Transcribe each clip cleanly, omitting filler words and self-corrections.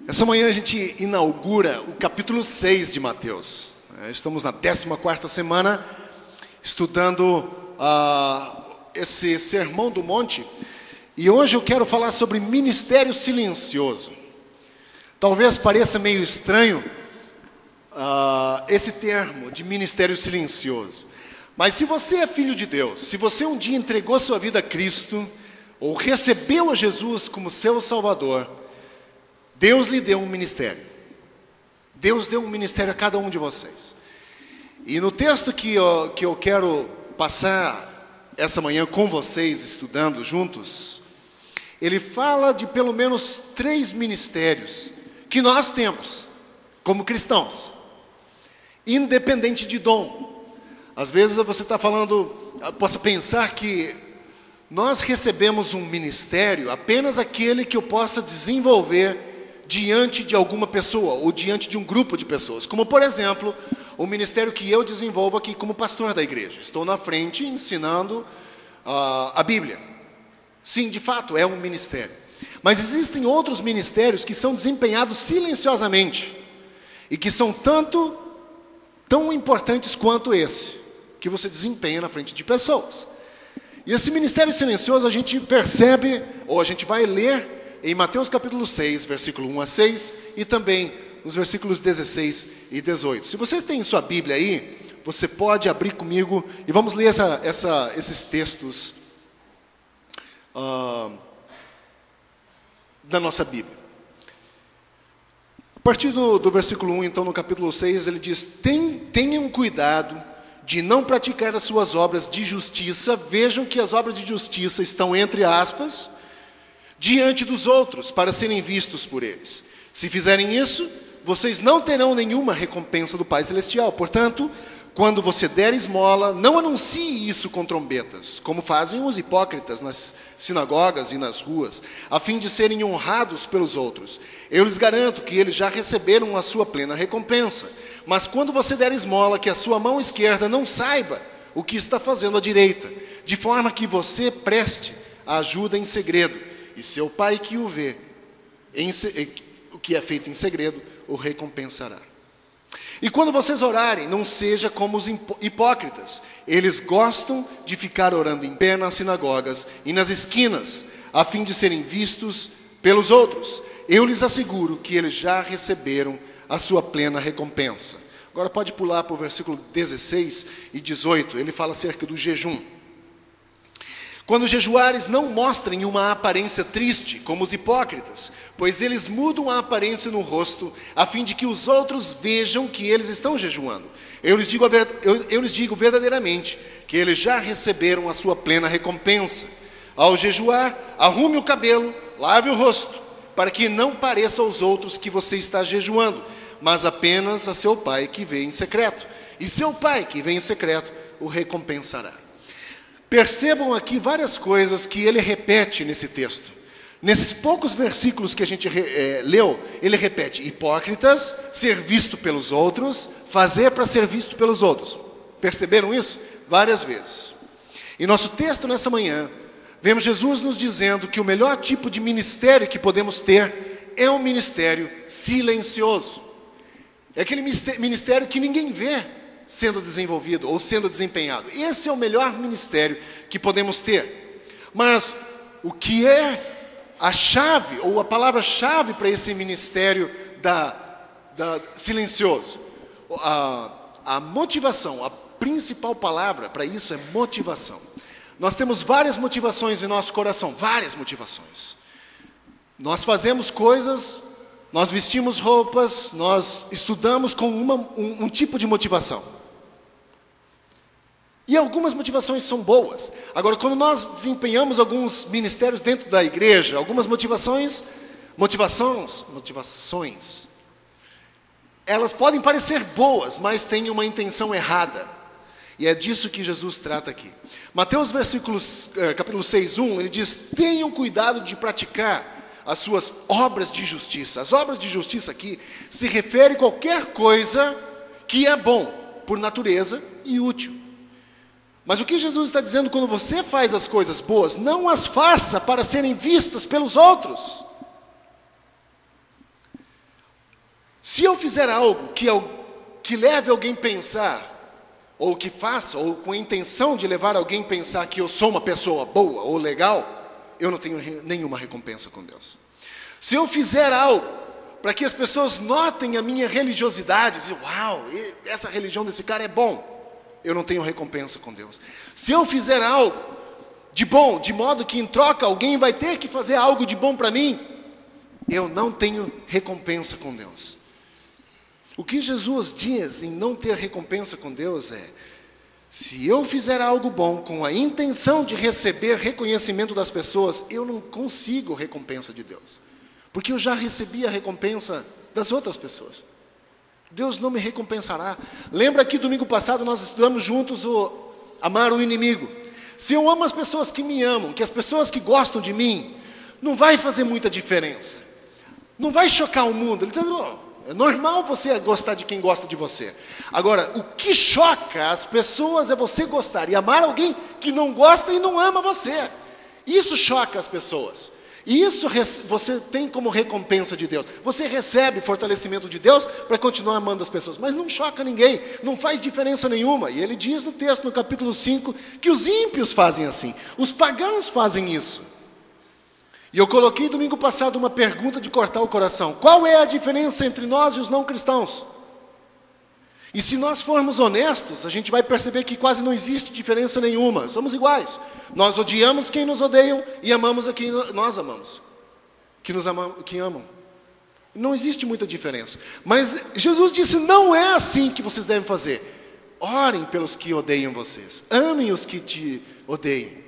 Essa manhã a gente inaugura o capítulo 6 de Mateus. Estamos na 14ª semana, estudando esse Sermão do Monte. E hoje eu quero falar sobre ministério silencioso. Talvez pareça meio estranho esse termo de ministério silencioso. Mas se você é filho de Deus, se você um dia entregou sua vida a Cristo, ou recebeu a Jesus como seu Salvador, Deus lhe deu um ministério. Deus deu um ministério a cada um de vocês. E no texto que eu quero passar essa manhã com vocês, estudando juntos, ele fala de pelo menos 3 ministérios que nós temos como cristãos, independente de dom. Às vezes você está falando, possa pensar que nós recebemos um ministério, apenas aquele que eu possa desenvolver diante de alguma pessoa, ou diante de um grupo de pessoas. Como, por exemplo, o ministério que eu desenvolvo aqui como pastor da igreja. Estou na frente ensinando a Bíblia. Sim, de fato, é um ministério. Mas existem outros ministérios que são desempenhados silenciosamente, e que são tão importantes quanto esse, que você desempenha na frente de pessoas. E esse ministério silencioso a gente percebe, ou a gente vai ler em Mateus capítulo 6, versículo 1 a 6, e também nos versículos 16 e 18. Se vocês têm sua Bíblia aí, você pode abrir comigo e vamos ler esses textos da nossa Bíblia. A partir do versículo 1, então, no capítulo 6, ele diz: Tenham cuidado de não praticar as suas obras de justiça. Vejam que as obras de justiça estão entre aspas, diante dos outros, para serem vistos por eles. Se fizerem isso, vocês não terão nenhuma recompensa do Pai Celestial. Portanto, quando você der esmola, não anuncie isso com trombetas, como fazem os hipócritas nas sinagogas e nas ruas, a fim de serem honrados pelos outros. Eu lhes garanto que eles já receberam a sua plena recompensa. Mas quando você der esmola, que a sua mão esquerda não saiba o que está fazendo a direita, de forma que você preste a ajuda em segredo, e seu Pai que o vê, o que é feito em segredo, o recompensará. E quando vocês orarem, não seja como os hipócritas. Eles gostam de ficar orando em pé nas sinagogas e nas esquinas, a fim de serem vistos pelos outros. Eu lhes asseguro que eles já receberam a sua plena recompensa. Agora pode pular para o versículo 16 e 18, ele fala acerca do jejum. Quando jejuares, não mostrem uma aparência triste, como os hipócritas, pois eles mudam a aparência no rosto, a fim de que os outros vejam que eles estão jejuando. Eu lhes digo verdadeiramente, que eles já receberam a sua plena recompensa. Ao jejuar, arrume o cabelo, lave o rosto, para que não pareça aos outros que você está jejuando, mas apenas a seu Pai que vê em secreto. E seu Pai que vê em secreto o recompensará. Percebam aqui várias coisas que ele repete nesse texto. Nesses poucos versículos que a gente leu, ele repete: hipócritas, ser visto pelos outros, fazer para ser visto pelos outros. Perceberam isso? Várias vezes. Em nosso texto nessa manhã, vemos Jesus nos dizendo que o melhor tipo de ministério que podemos ter é um ministério silencioso. É aquele ministério que ninguém vê sendo desenvolvido ou sendo desempenhado. Esse é o melhor ministério que podemos ter. Mas o que é a chave, ou a palavra-chave para esse ministério silencioso? A motivação, a principal palavra para isso é motivação. Nós temos várias motivações em nosso coração, várias motivações. Nós fazemos coisas, nós vestimos roupas, nós estudamos com um tipo de motivação. E algumas motivações são boas. Agora, quando nós desempenhamos alguns ministérios dentro da igreja, algumas motivações, elas podem parecer boas, mas têm uma intenção errada. E é disso que Jesus trata aqui. Mateus capítulo 6, 1, ele diz: tenham cuidado de praticar as suas obras de justiça. As obras de justiça aqui se refere a qualquer coisa que é bom, por natureza, e útil. Mas o que Jesus está dizendo, quando você faz as coisas boas, não as faça para serem vistas pelos outros. Se eu fizer algo que leve alguém a pensar, ou que faça, ou com a intenção de levar alguém a pensar que eu sou uma pessoa boa ou legal, eu não tenho nenhuma recompensa com Deus. Se eu fizer algo para que as pessoas notem a minha religiosidade, dizem, uau, essa religião desse cara é bom, eu não tenho recompensa com Deus. Se eu fizer algo de bom, de modo que em troca alguém vai ter que fazer algo de bom para mim, eu não tenho recompensa com Deus. O que Jesus diz em não ter recompensa com Deus é: se eu fizer algo bom com a intenção de receber reconhecimento das pessoas, eu não consigo recompensa de Deus, porque eu já recebi a recompensa das outras pessoas. Deus não me recompensará. Lembra que domingo passado nós estudamos juntos o amar o inimigo. Se eu amo as pessoas que me amam, que as pessoas que gostam de mim, não vai fazer muita diferença, não vai chocar o mundo. Ele diz, é normal você gostar de quem gosta de você. Agora, o que choca as pessoas é você gostar e amar alguém que não gosta e não ama você. Isso choca as pessoas. E isso você tem como recompensa de Deus. Você recebe fortalecimento de Deus para continuar amando as pessoas. Mas não choca ninguém, não faz diferença nenhuma. E ele diz no texto, no capítulo 5, que os ímpios fazem assim. Os pagãos fazem isso. E eu coloquei domingo passado uma pergunta de cortar o coração. Qual é a diferença entre nós e os não cristãos? E se nós formos honestos, a gente vai perceber que quase não existe diferença nenhuma. Somos iguais. Nós odiamos quem nos odeiam e amamos a quem nós amamos. Que amam. Não existe muita diferença. Mas Jesus disse, não é assim que vocês devem fazer. Orem pelos que odeiam vocês. Amem os que te odeiam.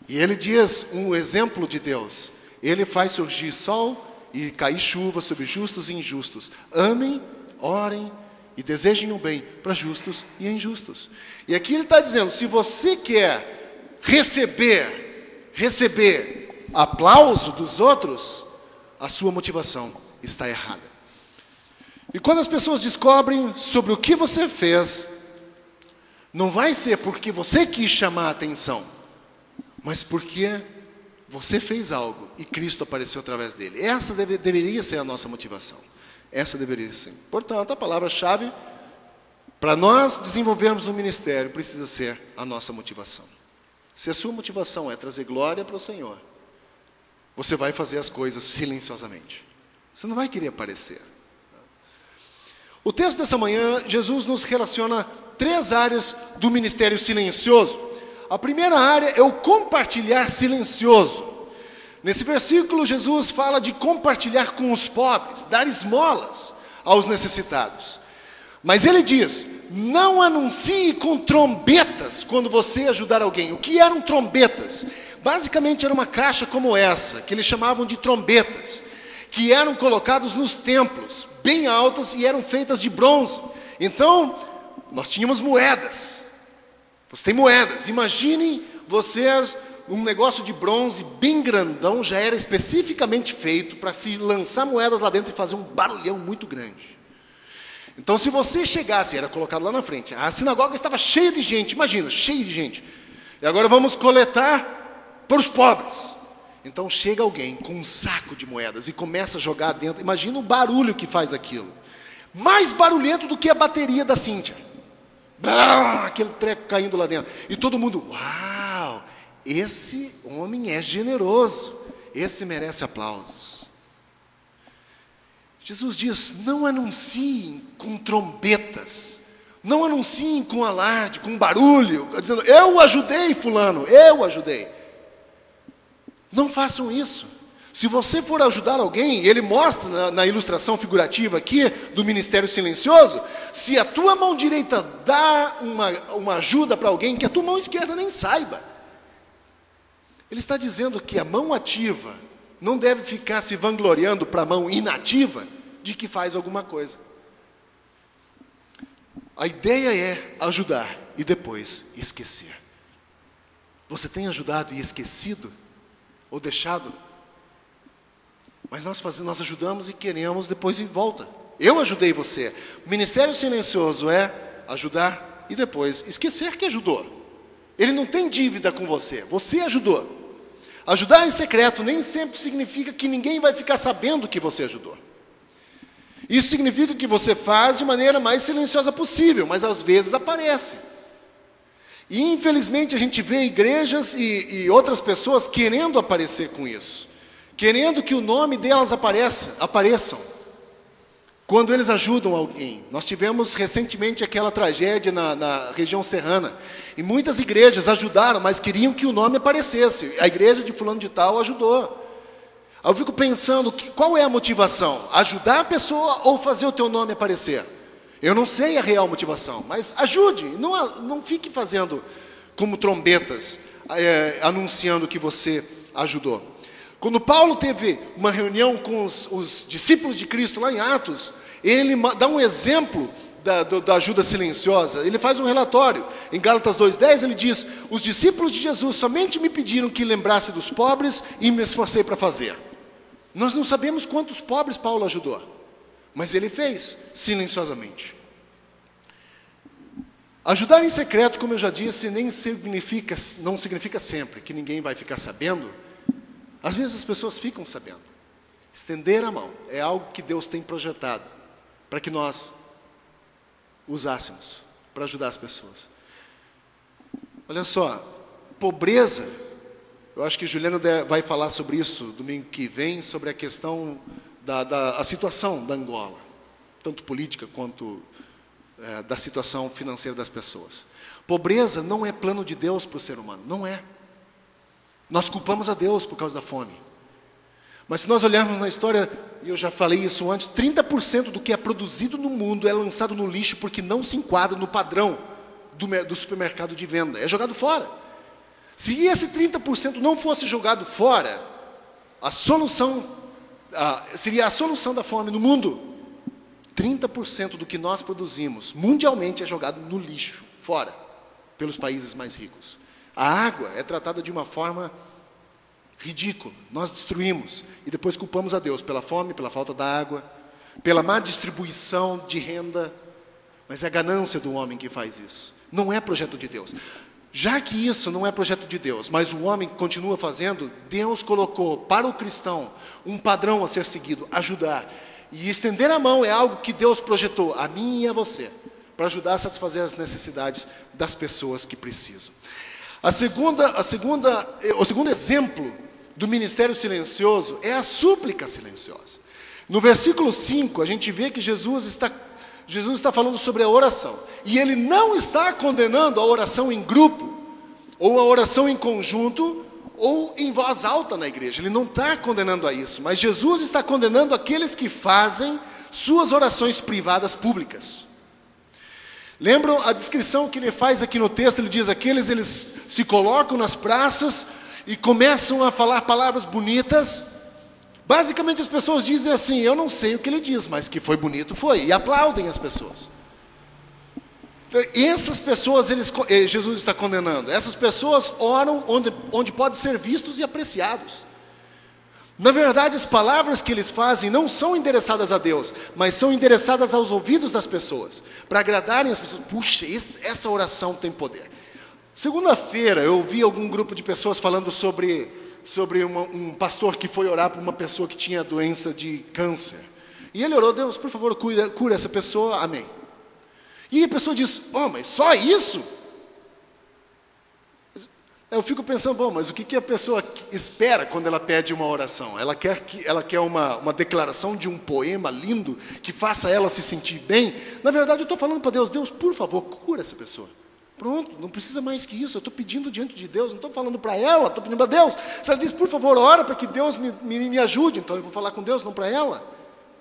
E ele diz um exemplo de Deus. Ele faz surgir sol e cair chuva sobre justos e injustos. Amem, orem e desejem o bem para justos e injustos. E aqui ele está dizendo, se você quer receber aplauso dos outros, a sua motivação está errada. E quando as pessoas descobrem sobre o que você fez, não vai ser porque você quis chamar a atenção, mas porque você fez algo e Cristo apareceu através dele. Essa deveria ser a nossa motivação. Essa deveria ser. Portanto, a palavra-chave para nós desenvolvermos um ministério precisa ser a nossa motivação. Se a sua motivação é trazer glória para o Senhor, você vai fazer as coisas silenciosamente. Você não vai querer aparecer. O texto dessa manhã, Jesus nos relaciona 3 áreas do ministério silencioso. A primeira área é o compartilhar silencioso. Nesse versículo, Jesus fala de compartilhar com os pobres, dar esmolas aos necessitados. Mas ele diz, não anuncie com trombetas quando você ajudar alguém. O que eram trombetas? Basicamente era uma caixa como essa, que eles chamavam de trombetas, que eram colocados nos templos, bem altas e eram feitas de bronze. Então, nós tínhamos moedas. Você tem moedas. Imaginem vocês, um negócio de bronze bem grandão, já era especificamente feito para se lançar moedas lá dentro e fazer um barulhão muito grande. Então, se você chegasse, era colocado lá na frente, a sinagoga estava cheia de gente, imagina, cheia de gente. E agora vamos coletar para os pobres. Então chega alguém com um saco de moedas e começa a jogar dentro. Imagina o barulho que faz aquilo. Mais barulhento do que a bateria da Cíntia. Aquele treco caindo lá dentro. E todo mundo, uau, esse homem é generoso. Esse merece aplausos. Jesus diz, não anunciem com trombetas. Não anunciem com alarde, com barulho. Dizendo, eu ajudei fulano, eu ajudei. Não façam isso. Se você for ajudar alguém, ele mostra na ilustração figurativa aqui do ministério silencioso, se a tua mão direita dá uma ajuda para alguém, que a tua mão esquerda nem saiba. Ele está dizendo que a mão ativa não deve ficar se vangloriando para a mão inativa de que faz alguma coisa. A ideia é ajudar e depois esquecer. Você tem ajudado e esquecido? Ou deixado? Mas nós ajudamos e queremos depois ir volta. Eu ajudei você. O ministério silencioso é ajudar e depois esquecer que ajudou. Ele não tem dívida com você. Você ajudou. Ajudar em secreto nem sempre significa que ninguém vai ficar sabendo que você ajudou. Isso significa que você faz de maneira mais silenciosa possível, mas às vezes aparece. E infelizmente a gente vê igrejas e outras pessoas querendo aparecer com isso, querendo que o nome delas apareçam, quando eles ajudam alguém. Nós tivemos recentemente aquela tragédia na região serrana, e muitas igrejas ajudaram, mas queriam que o nome aparecesse. A igreja de fulano de tal ajudou. Aí eu fico pensando, qual é a motivação? Ajudar a pessoa ou fazer o teu nome aparecer? Eu não sei a real motivação, mas ajude, não fique fazendo como trombetas, anunciando que você ajudou. Quando Paulo teve uma reunião com os discípulos de Cristo lá em Atos, ele dá um exemplo da ajuda silenciosa. Ele faz um relatório. Em Gálatas 2:10 ele diz: os discípulos de Jesus somente me pediram que lembrasse dos pobres e me esforcei para fazer. Nós não sabemos quantos pobres Paulo ajudou, mas ele fez silenciosamente. Ajudar em secreto, como eu já disse, não significa sempre que ninguém vai ficar sabendo. Às vezes as pessoas ficam sabendo. Estender a mão é algo que Deus tem projetado para que nós usássemos para ajudar as pessoas. Olha só, pobreza, eu acho que Juliana vai falar sobre isso domingo que vem, sobre a questão a situação da Angola, tanto política quanto da situação financeira das pessoas. Pobreza não é plano de Deus para o ser humano, não é. Nós culpamos a Deus por causa da fome. Mas se nós olharmos na história, e eu já falei isso antes, 30% do que é produzido no mundo é lançado no lixo porque não se enquadra no padrão do supermercado de venda, é jogado fora. Se esse 30% não fosse jogado fora, a solução seria a solução da fome no mundo. 30% do que nós produzimos mundialmente é jogado no lixo, fora, pelos países mais ricos. A água é tratada de uma forma ridícula. Nós destruímos e depois culpamos a Deus pela fome, pela falta da água, pela má distribuição de renda. Mas é a ganância do homem que faz isso. Não é projeto de Deus. Já que isso não é projeto de Deus, mas o homem continua fazendo, Deus colocou para o cristão um padrão a ser seguido, ajudar. E estender a mão é algo que Deus projetou, a mim e a você, para ajudar a satisfazer as necessidades das pessoas que precisam. O segundo exemplo do ministério silencioso é a súplica silenciosa. No versículo 5, a gente vê que Jesus está falando sobre a oração. E ele não está condenando a oração em grupo, ou a oração em conjunto, ou em voz alta na igreja. Ele não está condenando a isso, mas Jesus está condenando aqueles que fazem suas orações privadas públicas. Lembram a descrição que ele faz aqui no texto? Ele diz, eles se colocam nas praças e começam a falar palavras bonitas. Basicamente as pessoas dizem assim, eu não sei o que ele diz, mas que foi bonito foi, e aplaudem as pessoas. Então, essas pessoas Jesus está condenando. Essas pessoas oram onde podem ser vistos e apreciados. Na verdade, as palavras que eles fazem não são endereçadas a Deus, mas são endereçadas aos ouvidos das pessoas, para agradarem as pessoas. Puxa, essa oração tem poder. Segunda-feira eu vi algum grupo de pessoas falando sobre um pastor que foi orar por uma pessoa que tinha doença de câncer. E ele orou, Deus, por favor, cura essa pessoa, amém. E a pessoa diz, mas só isso? Eu fico pensando, mas o que a pessoa espera quando ela pede uma oração? Ela quer uma declaração de um poema lindo que faça ela se sentir bem? Na verdade, eu estou falando para Deus, Deus, por favor, cura essa pessoa. Pronto, não precisa mais que isso. Eu estou pedindo diante de Deus, não estou falando para ela, estou pedindo para Deus. Se ela diz, por favor, ora para que Deus me ajude, então eu vou falar com Deus, não para ela.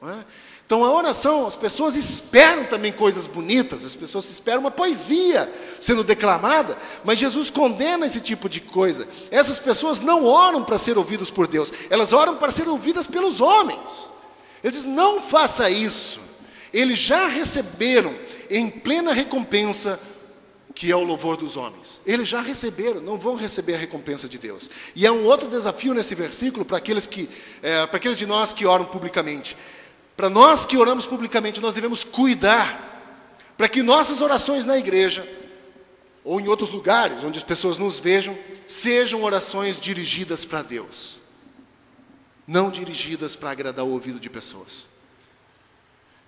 Não é? Então a oração, as pessoas esperam também coisas bonitas, as pessoas esperam uma poesia sendo declamada, mas Jesus condena esse tipo de coisa. Essas pessoas não oram para ser ouvidas por Deus, elas oram para ser ouvidas pelos homens. Ele diz, não faça isso. Eles já receberam em plena recompensa, que é o louvor dos homens. Eles já receberam, não vão receber a recompensa de Deus. E há um outro desafio nesse versículo para aqueles de nós que oram publicamente. Para nós que oramos publicamente, nós devemos cuidar para que nossas orações na igreja ou em outros lugares onde as pessoas nos vejam, sejam orações dirigidas para Deus, não dirigidas para agradar o ouvido de pessoas.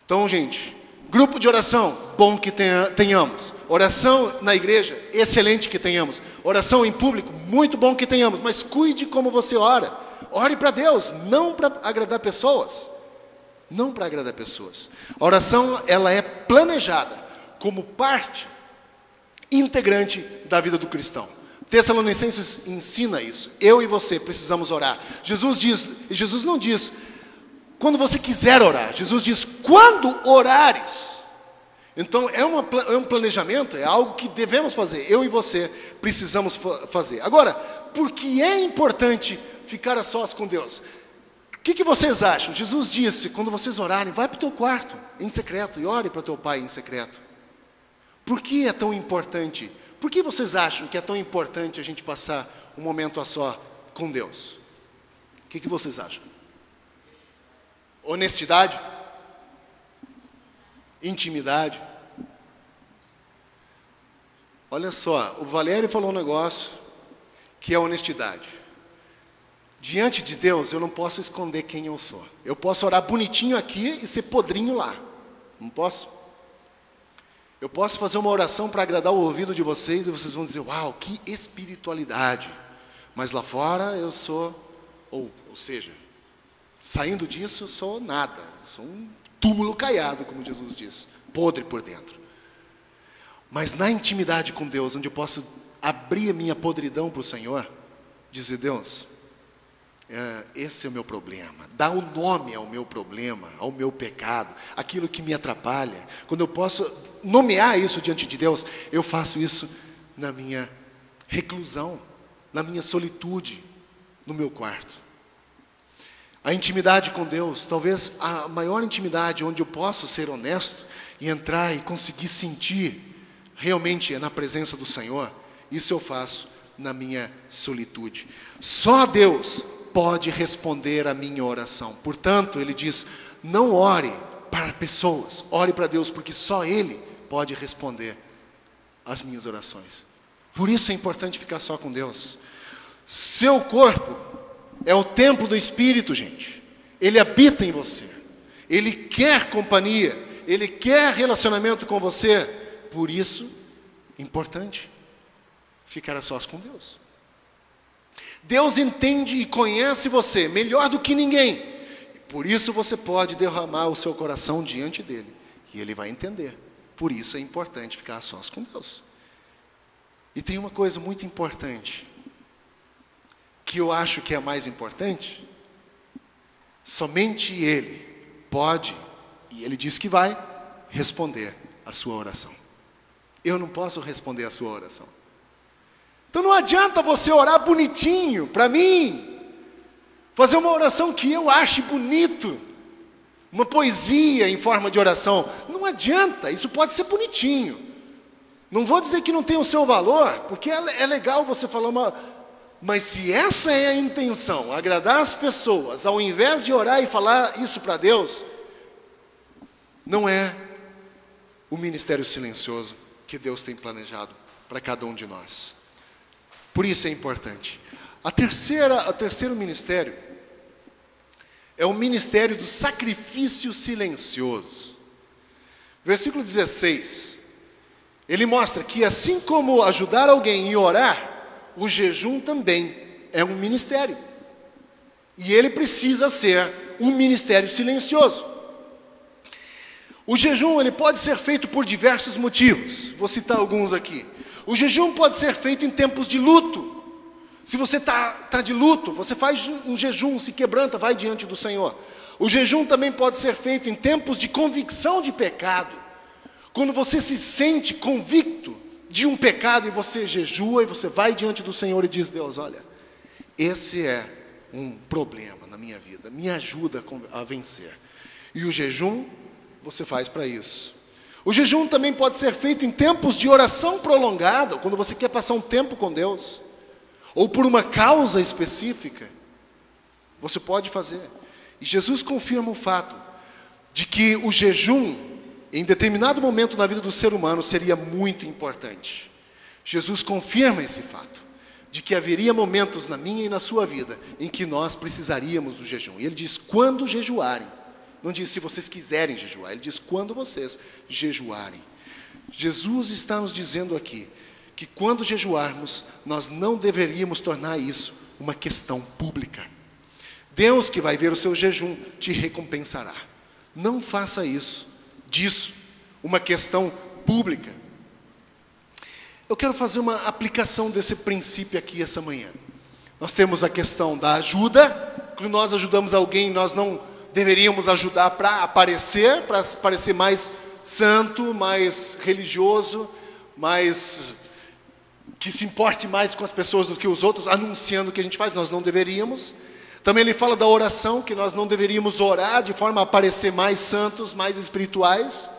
Então, gente, grupo de oração, bom que tenhamos. Oração na igreja, excelente que tenhamos. Oração em público, muito bom que tenhamos. Mas cuide como você ora. Ore para Deus, não para agradar pessoas. Não para agradar pessoas. A oração, ela é planejada como parte integrante da vida do cristão. Tessalonicenses ensina isso. Eu e você precisamos orar. Jesus não diz quando você quiser orar. Jesus diz quando orares. Então é um planejamento, é algo que devemos fazer. Eu e você precisamos fazer. Agora, por que é importante ficar a sós com Deus? O que vocês acham? Jesus disse, quando vocês orarem, vai para o teu quarto em secreto e ore para o teu pai em secreto. Por que é tão importante? Por que vocês acham que é tão importante a gente passar um momento a só com Deus? O que vocês acham? Honestidade? Intimidade? Olha só, o Valério falou um negócio que é honestidade. Diante de Deus, eu não posso esconder quem eu sou. Eu posso orar bonitinho aqui e ser podrinho lá. Não posso? Eu posso fazer uma oração para agradar o ouvido de vocês e vocês vão dizer, uau, que espiritualidade. Mas lá fora eu sou, ou seja, saindo disso eu sou nada. Eu sou um túmulo caiado, como Jesus diz, podre por dentro. Mas na intimidade com Deus, onde eu posso abrir a minha podridão para o Senhor, dizer, Deus, esse é o meu problema, dá o nome ao meu problema, ao meu pecado, aquilo que me atrapalha. Quando eu posso nomear isso diante de Deus, eu faço isso na minha reclusão, na minha solitude, no meu quarto. A intimidade com Deus, talvez a maior intimidade onde eu posso ser honesto e entrar e conseguir sentir realmente na presença do Senhor, isso eu faço na minha solitude. Só Deus pode responder a minha oração. Portanto, ele diz, não ore para pessoas, ore para Deus, porque só Ele pode responder às minhas orações. Por isso é importante ficar só com Deus. Seu corpo é o templo do Espírito, gente. Ele habita em você. Ele quer companhia. Ele quer relacionamento com você. Por isso, é importante ficar a sós com Deus. Deus entende e conhece você melhor do que ninguém. Por isso você pode derramar o seu coração diante dele. E ele vai entender. Por isso é importante ficar a sós com Deus. E tem uma coisa muito importante, que eu acho que é a mais importante. Somente Ele pode, e Ele diz que vai, responder a sua oração. Eu não posso responder a sua oração. Então não adianta você orar bonitinho para mim, fazer uma oração que eu ache bonito, uma poesia em forma de oração. Não adianta, isso pode ser bonitinho. Não vou dizer que não tem o seu valor, porque é legal você falar uma... Mas se essa é a intenção, agradar as pessoas, ao invés de orar e falar isso para Deus, não é o ministério silencioso que Deus tem planejado para cada um de nós. Por isso é importante. O terceiro ministério é o ministério do sacrifício silencioso. Versículo 16, ele mostra que assim como ajudar alguém e orar, o jejum também é um ministério. E ele precisa ser um ministério silencioso. O jejum ele pode ser feito por diversos motivos. Vou citar alguns aqui. O jejum pode ser feito em tempos de luto. Se você tá de luto, você faz um jejum, se quebranta, vai diante do Senhor. O jejum também pode ser feito em tempos de convicção de pecado. Quando você se sente convicto de um pecado e você jejua e você vai diante do Senhor e diz, Deus, olha, esse é um problema na minha vida, me ajuda a vencer. E o jejum você faz para isso. O jejum também pode ser feito em tempos de oração prolongada, quando você quer passar um tempo com Deus, ou por uma causa específica, você pode fazer. E Jesus confirma o fato de que o jejum, em determinado momento na vida do ser humano, seria muito importante. Jesus confirma esse fato, de que haveria momentos na minha e na sua vida, em que nós precisaríamos do jejum. E ele diz, quando jejuarem, Não diz se vocês quiserem jejuar, ele diz quando vocês jejuarem. Jesus está nos dizendo aqui que quando jejuarmos, nós não deveríamos tornar isso uma questão pública. Deus que vai ver o seu jejum te recompensará. Não faça disso uma questão pública. Eu quero fazer uma aplicação desse princípio aqui essa manhã. Nós temos a questão da ajuda. Quando nós ajudamos alguém, nós não deveríamos ajudar para parecer mais santo, mais religioso, que se importe mais com as pessoas do que os outros, anunciando o que a gente faz. Nós não deveríamos. Também ele fala da oração, que nós não deveríamos orar de forma a parecer mais santos, mais espirituais.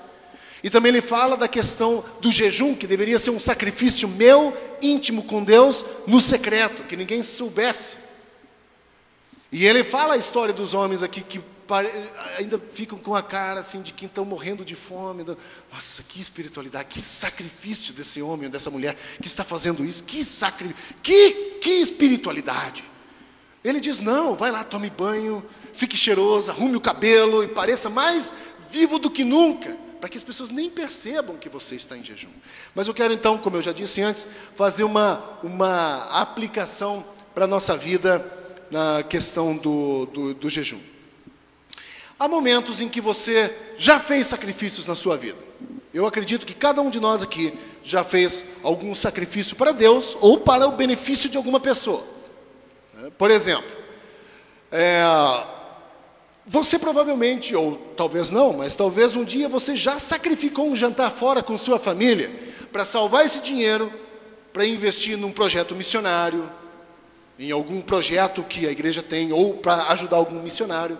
E também ele fala da questão do jejum, que deveria ser um sacrifício meu, íntimo com Deus, no secreto, que ninguém soubesse. E ele fala a história dos homens aqui, que ainda ficam com a cara assim, de quem estão morrendo de fome. Nossa, que espiritualidade, que sacrifício desse homem ou dessa mulher que está fazendo isso. Que espiritualidade. Ele diz, não, vai lá, tome banho, fique cheiroso, arrume o cabelo e pareça mais vivo do que nunca, para que as pessoas nem percebam que você está em jejum. Mas eu quero então, como eu já disse antes, fazer uma aplicação para a nossa vida na questão do jejum. Há momentos em que você já fez sacrifícios na sua vida. Eu acredito que cada um de nós aqui já fez algum sacrifício para Deus ou para o benefício de alguma pessoa. Por exemplo, você provavelmente, ou talvez não, mas talvez um dia você já sacrificou um jantar fora com sua família para salvar esse dinheiro, para investir num projeto missionário, em algum projeto que a igreja tem, ou para ajudar algum missionário.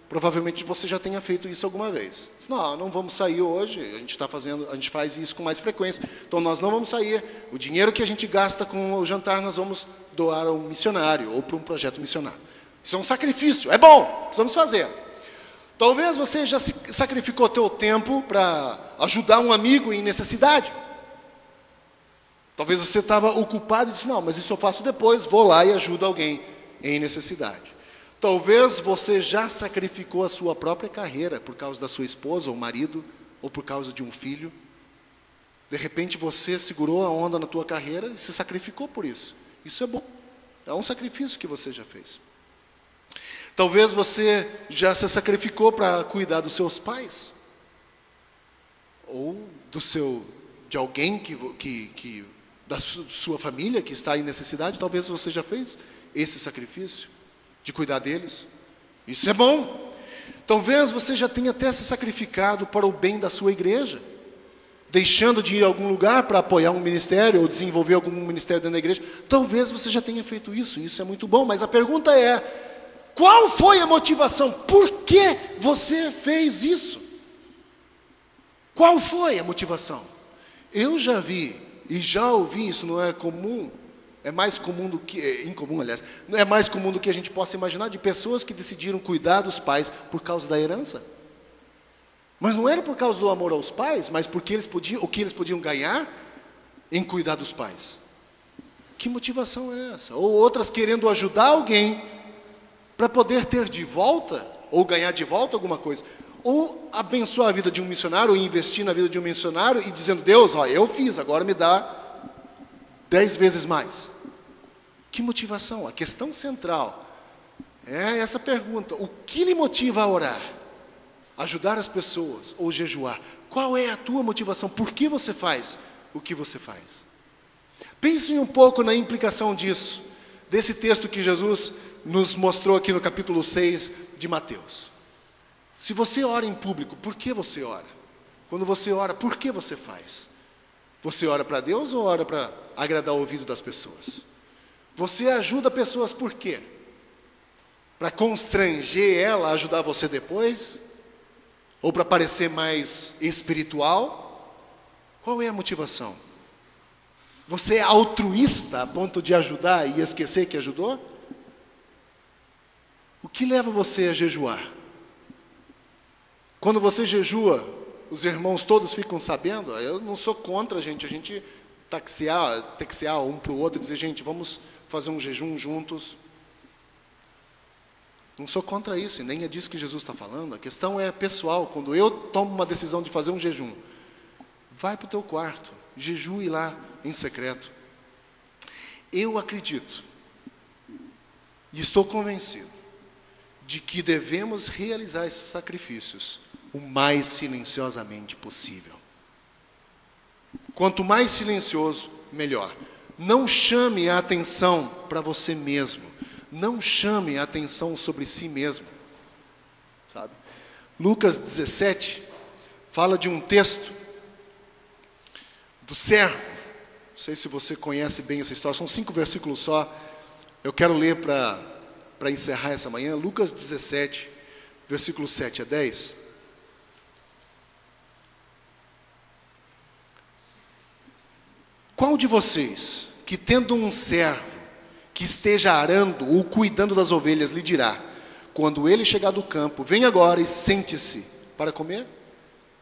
Provavelmente você já tenha feito isso alguma vez. Não vamos sair hoje, a gente faz isso com mais frequência, então nós não vamos sair. O dinheiro que a gente gasta com o jantar, nós vamos doar a um missionário, ou para um projeto missionário. Isso é um sacrifício, é bom, precisamos fazer. Talvez você já sacrificou teu tempo para ajudar um amigo em necessidade. Talvez você estava ocupado e disse, não, mas isso eu faço depois, vou lá e ajudo alguém em necessidade. Talvez você já sacrificou a sua própria carreira por causa da sua esposa ou marido, ou por causa de um filho. De repente você segurou a onda na tua carreira e se sacrificou por isso. Isso é bom, é um sacrifício que você já fez. Talvez você já se sacrificou para cuidar dos seus pais, ou de alguém da sua família que está em necessidade. Talvez você já fez esse sacrifício de cuidar deles. Isso é bom. Talvez você já tenha até se sacrificado para o bem da sua igreja, deixando de ir a algum lugar para apoiar um ministério ou desenvolver algum ministério dentro da igreja. Talvez você já tenha feito isso. Isso é muito bom. Mas a pergunta é: qual foi a motivação? Por que você fez isso? Qual foi a motivação? Eu já vi e já ouvi, isso não é comum, é mais comum do que, incomum aliás, não é mais comum do que a gente possa imaginar, de pessoas que decidiram cuidar dos pais por causa da herança. Mas não era por causa do amor aos pais, mas porque o que eles podiam ganhar em cuidar dos pais. Que motivação é essa? Ou outras querendo ajudar alguém para poder ter de volta, ou ganhar de volta alguma coisa. Ou abençoar a vida de um missionário, ou investir na vida de um missionário e dizendo, Deus, eu fiz, agora me dá 10 vezes mais. Que motivação? A questão central é essa pergunta: o que lhe motiva a orar? Ajudar as pessoas ou jejuar? Qual é a tua motivação? Por que você faz o que você faz? Pensem um pouco na implicação disso, desse texto que Jesus nos mostrou aqui no capítulo 6 de Mateus. Se você ora em público, por que você ora? Quando você ora, por que você faz? Você ora para Deus ou ora para agradar o ouvido das pessoas? Você ajuda pessoas por quê? Para constranger ela a ajudar você depois? Ou para parecer mais espiritual? Qual é a motivação? Você é altruísta a ponto de ajudar e esquecer que ajudou? O que leva você a jejuar? Quando você jejua, os irmãos todos ficam sabendo. Eu não sou contra a gente taxiar um para o outro e dizer, gente, vamos fazer um jejum juntos. Não sou contra isso, e nem é disso que Jesus está falando. A questão é pessoal. Quando eu tomo uma decisão de fazer um jejum, vai para o teu quarto, jejue lá em secreto. Eu acredito, e estou convencido, de que devemos realizar esses sacrifícios o mais silenciosamente possível. Quanto mais silencioso, melhor. Não chame a atenção para você mesmo. Não chame a atenção sobre si mesmo. Sabe? Lucas 17 fala de um texto do servo. Não sei se você conhece bem essa história. São 5 versículos só. Eu quero ler para encerrar essa manhã. Lucas 17, versículos 7 a 10. Qual de vocês, que tendo um servo que esteja arando ou cuidando das ovelhas, lhe dirá, quando ele chegar do campo, vem agora e sente-se para comer?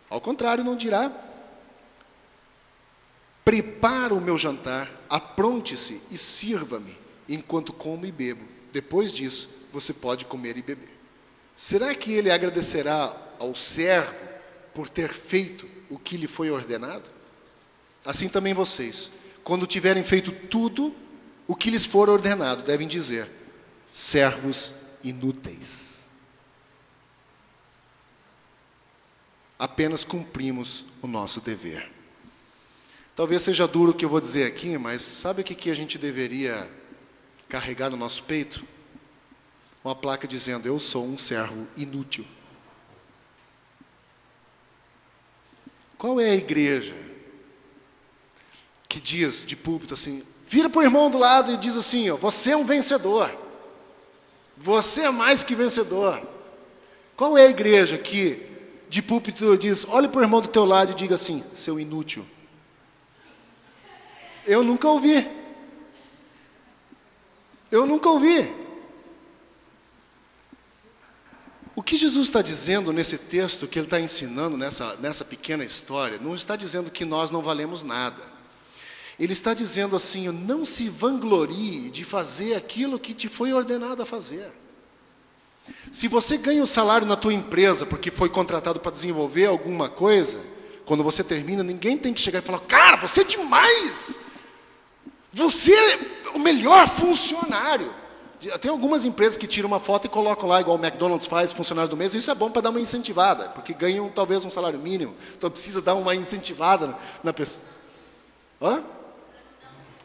Ao contrário, não dirá, prepara o meu jantar, apronte-se e sirva-me, enquanto como e bebo. Depois disso, você pode comer e beber. Será que ele agradecerá ao servo por ter feito o que lhe foi ordenado? Assim também vocês, quando tiverem feito tudo o que lhes for ordenado, devem dizer, servos inúteis. Apenas cumprimos o nosso dever. Talvez seja duro o que eu vou dizer aqui, mas sabe o que a gente deveria carregar no nosso peito? Uma placa dizendo, eu sou um servo inútil. Qual é a igreja que diz de púlpito assim, vira para o irmão do lado e diz assim, ó, você é um vencedor. Você é mais que vencedor. Qual é a igreja que de púlpito diz, olhe para o irmão do teu lado e diga assim, seu inútil? Eu nunca ouvi. Eu nunca ouvi. O que Jesus está dizendo nesse texto que ele está ensinando nessa pequena história, não está dizendo que nós não valemos nada. Ele está dizendo assim, não se vanglorie de fazer aquilo que te foi ordenado a fazer. Se você ganha um salário na tua empresa porque foi contratado para desenvolver alguma coisa, quando você termina, ninguém tem que chegar e falar, cara, você é demais! Você é o melhor funcionário. Tem algumas empresas que tiram uma foto e colocam lá, igual o McDonald's faz, funcionário do mês. Isso é bom para dar uma incentivada, porque ganham talvez um salário mínimo. Então precisa dar uma incentivada na pessoa. Hã?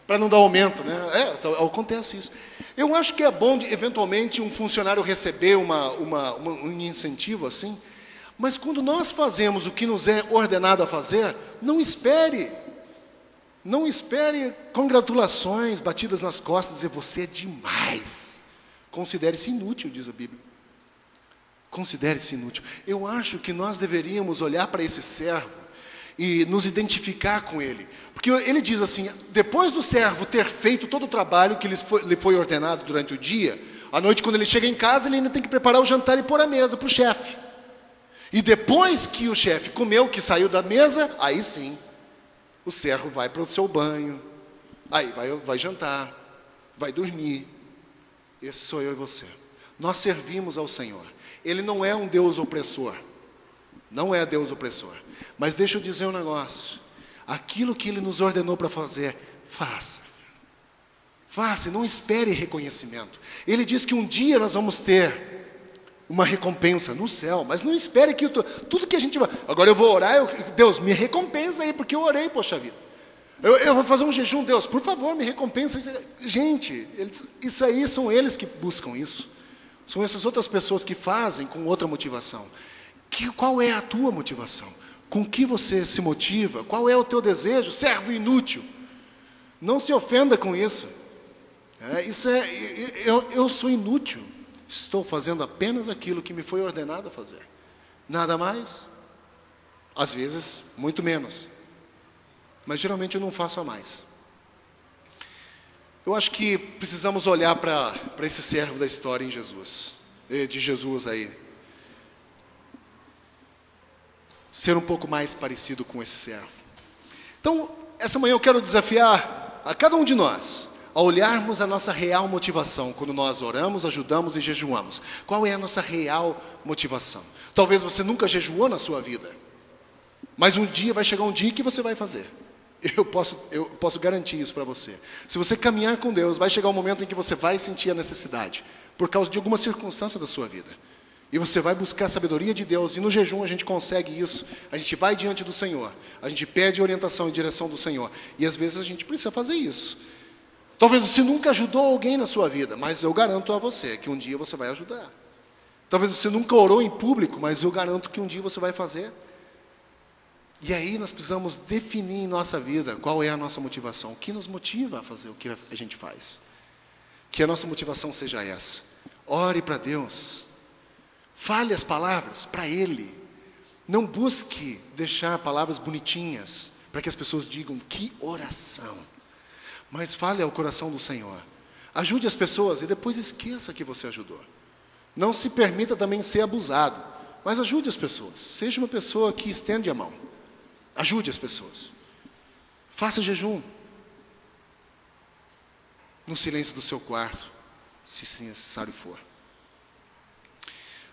Para não dar aumento, né? Acontece isso. Eu acho que é bom, eventualmente, um funcionário receber um incentivo assim, mas quando nós fazemos o que nos é ordenado a fazer, não espere congratulações, batidas nas costas, dizer, você é demais. Considere-se inútil, diz a Bíblia. Considere-se inútil. Eu acho que nós deveríamos olhar para esse servo e nos identificar com ele. Porque ele diz assim, depois do servo ter feito todo o trabalho que lhe foi ordenado durante o dia, à noite, quando ele chega em casa, ele ainda tem que preparar o jantar e pôr a mesa para o chefe. E depois que o chefe comeu, que saiu da mesa, aí sim, o servo vai para o seu banho, aí vai jantar, vai dormir. Esse sou eu e você. Nós servimos ao Senhor. Ele não é um Deus opressor. Não é Deus opressor. Mas deixa eu dizer um negócio. Aquilo que Ele nos ordenou para fazer, faça. Faça, não espere reconhecimento. Ele diz que um dia nós vamos ter uma recompensa no céu, mas não espere que tudo que a gente vai... Agora eu vou orar, Deus, me recompensa aí, porque eu orei, poxa vida. Eu vou fazer um jejum, Deus, por favor, me recompensa. Gente, isso aí são eles que buscam isso. São essas outras pessoas que fazem com outra motivação. Qual é a tua motivação? Com que você se motiva? Qual é o teu desejo? Servo inútil. Não se ofenda com isso. Eu sou inútil. Estou fazendo apenas aquilo que me foi ordenado a fazer. Nada mais. Às vezes, muito menos. Mas geralmente eu não faço a mais. Eu acho que precisamos olhar para esse servo da história em Jesus. De Jesus aí. Ser um pouco mais parecido com esse servo. Então, essa manhã eu quero desafiar a cada um de nós a olharmos a nossa real motivação quando nós oramos, ajudamos e jejuamos. Qual é a nossa real motivação? Talvez você nunca jejuou na sua vida, mas um dia vai chegar um dia que você vai fazer. Eu posso garantir isso para você. Se você caminhar com Deus, vai chegar um momento em que você vai sentir a necessidade, por causa de alguma circunstância da sua vida. E você vai buscar a sabedoria de Deus, e no jejum a gente consegue isso. A gente vai diante do Senhor, a gente pede orientação e direção do Senhor, e às vezes a gente precisa fazer isso. Talvez você nunca ajudou alguém na sua vida, mas eu garanto a você que um dia você vai ajudar. Talvez você nunca orou em público, mas eu garanto que um dia você vai fazer. E aí nós precisamos definir em nossa vida qual é a nossa motivação, o que nos motiva a fazer o que a gente faz. Que a nossa motivação seja essa. Ore para Deus, fale as palavras para Ele. Não busque deixar palavras bonitinhas para que as pessoas digam que oração. Mas fale ao coração do Senhor. Ajude as pessoas e depois esqueça que você ajudou. Não se permita também ser abusado, mas ajude as pessoas. Seja uma pessoa que estende a mão. Ajude as pessoas. Faça jejum. No silêncio do seu quarto, se necessário for.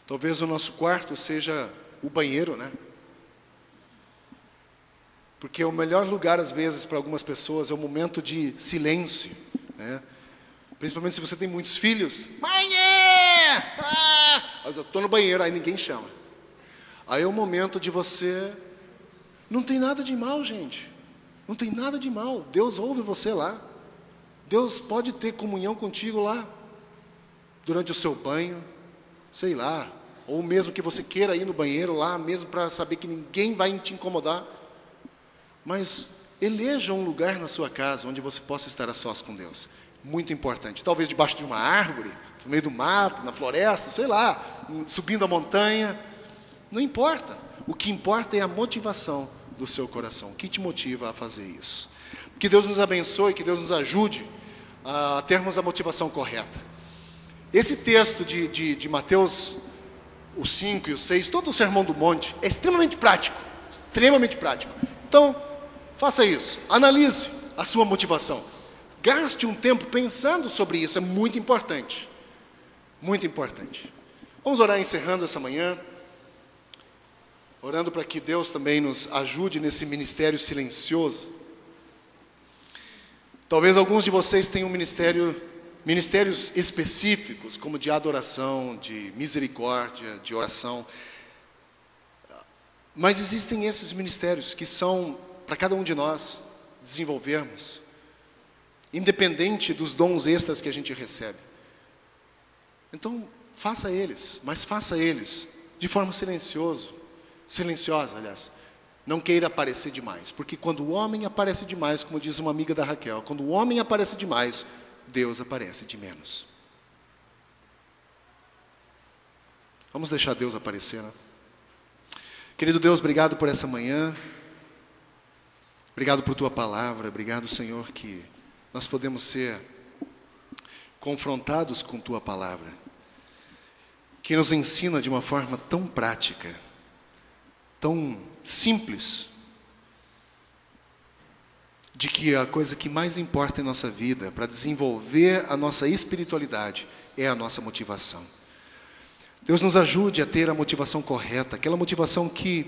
Talvez o nosso quarto seja o banheiro, né? Porque o melhor lugar, às vezes, para algumas pessoas é o momento de silêncio, né? Principalmente se você tem muitos filhos. Mãe! Eu estou no banheiro, aí ninguém chama. Aí é o momento de você... Não tem nada de mal, gente. Não tem nada de mal. Deus ouve você lá. Deus pode ter comunhão contigo lá. Durante o seu banho, sei lá. Ou mesmo que você queira ir no banheiro lá, mesmo para saber que ninguém vai te incomodar. Mas eleja um lugar na sua casa onde você possa estar a sós com Deus. Muito importante. Talvez debaixo de uma árvore, no meio do mato, na floresta, sei lá, subindo a montanha. Não importa. O que importa é a motivação do seu coração. O que te motiva a fazer isso? Que Deus nos abençoe, que Deus nos ajude a termos a motivação correta. Esse texto de Mateus, o 5 e o 6, todo o Sermão do Monte, é extremamente prático. Extremamente prático. Então, faça isso. Analise a sua motivação. Gaste um tempo pensando sobre isso. É muito importante. Muito importante. Vamos orar encerrando essa manhã. Orando para que Deus também nos ajude nesse ministério silencioso. Talvez alguns de vocês tenham ministérios específicos, como de adoração, de misericórdia, de oração. Mas existem esses ministérios que são para cada um de nós desenvolvermos, independente dos dons extras que a gente recebe. Então, faça eles, mas faça eles de forma silenciosa, aliás. Não queira aparecer demais, porque quando o homem aparece demais, como diz uma amiga da Raquel, quando o homem aparece demais, Deus aparece de menos. Vamos deixar Deus aparecer, né? Querido Deus, obrigado por essa manhã. Obrigado por Tua palavra. Obrigado, Senhor, que nós podemos ser confrontados com Tua palavra, que nos ensina de uma forma tão prática, tão simples, de que a coisa que mais importa em nossa vida, para desenvolver a nossa espiritualidade, é a nossa motivação. Deus nos ajude a ter a motivação correta, aquela motivação que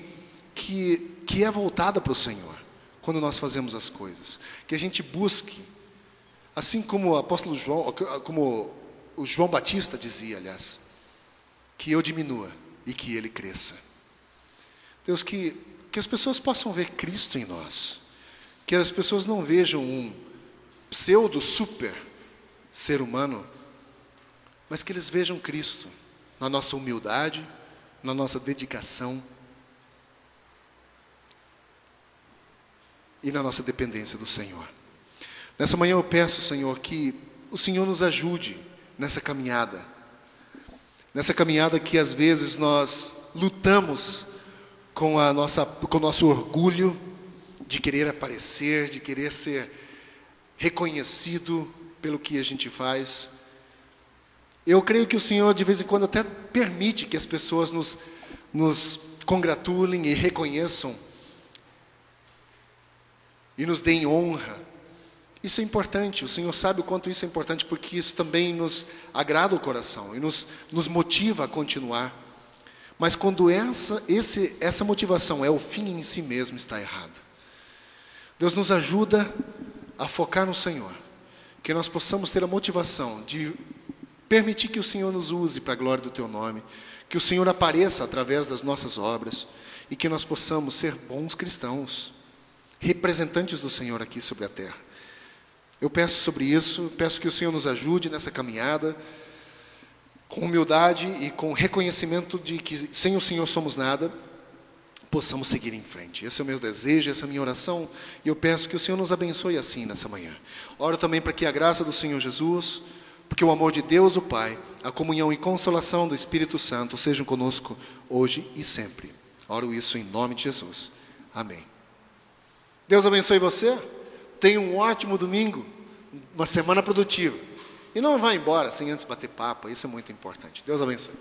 é voltada para o Senhor, quando nós fazemos as coisas. Que a gente busque, assim como o apóstolo João, como o João Batista dizia, aliás, que eu diminua e que ele cresça. Deus, que as pessoas possam ver Cristo em nós. Que as pessoas não vejam um pseudo super ser humano, mas que eles vejam Cristo na nossa humildade, na nossa dedicação e na nossa dependência do Senhor. Nessa manhã eu peço, Senhor, que o Senhor nos ajude nessa caminhada que às vezes nós lutamos com o nosso orgulho de querer aparecer, de querer ser reconhecido pelo que a gente faz. Eu creio que o Senhor, de vez em quando, até permite que as pessoas nos congratulem e reconheçam, e nos deem honra. Isso é importante, o Senhor sabe o quanto isso é importante, porque isso também nos agrada o coração e nos motiva a continuar. Mas quando essa motivação é o fim em si mesmo, está errado. Deus nos ajuda a focar no Senhor, que nós possamos ter a motivação de permitir que o Senhor nos use para a glória do Teu nome, que o Senhor apareça através das nossas obras e que nós possamos ser bons cristãos, representantes do Senhor aqui sobre a terra. Eu peço sobre isso, peço que o Senhor nos ajude nessa caminhada, com humildade e com reconhecimento de que sem o Senhor somos nada, possamos seguir em frente. Esse é o meu desejo, essa é a minha oração, e eu peço que o Senhor nos abençoe assim nessa manhã. Oro também para que a graça do Senhor Jesus, porque o amor de Deus, o Pai, a comunhão e consolação do Espírito Santo sejam conosco hoje e sempre. Oro isso em nome de Jesus. Amém. Deus abençoe você. Tenha um ótimo domingo, uma semana produtiva. E não vá embora sem antes bater papo, isso é muito importante. Deus abençoe.